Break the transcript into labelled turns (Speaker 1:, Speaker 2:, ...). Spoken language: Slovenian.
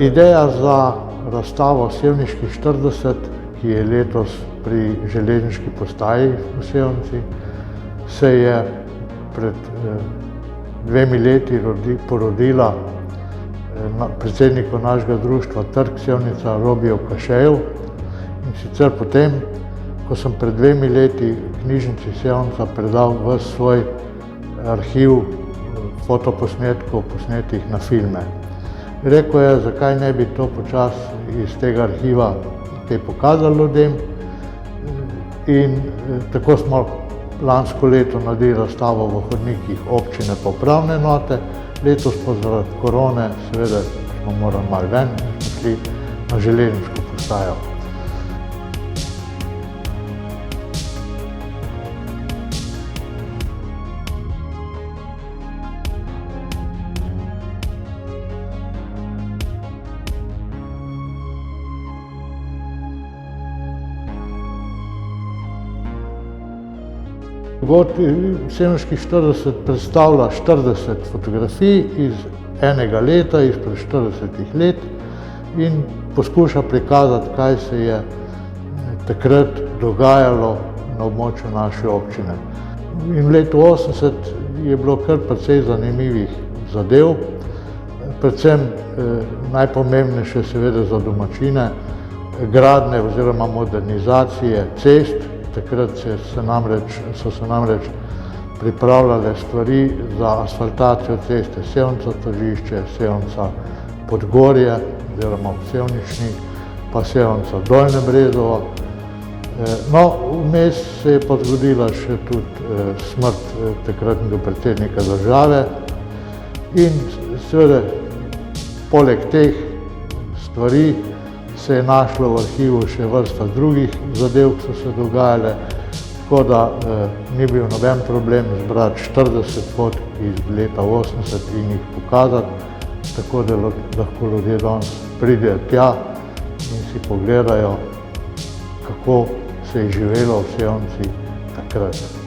Speaker 1: Ideja za razstavo Sevniških 40, ki je letos pri železniški postaji v Sevnici, se je pred 2 leti porodila predsedniku našega društva Trg Sevnica Robijev Kašejev. In sicer potem, ko sem pred 2 leti knjižnici Sevnica predal ves svoj arhiv fotoposnetkov, posnetih na filme. Rekel je, zakaj ne bi to počasi iz tega arhiva kaj pokazali ljudem. In tako smo lansko leto naredili razstavo v hodnikih občine pa upravne enote, letos pa zaradi korone seveda smo morali malo ven in smo šli na železniško postajo. Sevniških 40 predstavlja 40 fotografij iz enega leta, izpred 40 let, in poskuša prikazati, kaj se je takrat dogajalo na območju naše občine. In v letu 80 je bilo kar precej zanimivih zadev, predvsem najpomembnejše seveda za domačine, gradnje oziroma modernizacije cest. Takrat so se namreč pripravljale stvari za asfaltacijo ceste Sevnica-Tržišče, Sevnica-Podgorje oziroma Sevnični, pa Sevnica-Dolnje Brezovo. No, vmes se je pa zgodila še tudi smrt takratnega predsednika države in seveda poleg teh stvari se je našlo v arhivu še vrsta drugih zadev, ki so se dogajale, tako da ni bil noben problem zbrati 40 fotk iz leta 80 in jih pokazati, tako da lahko ljudje danes pridejo tja in si pogledajo, kako se je živelo v Sevnici takrat.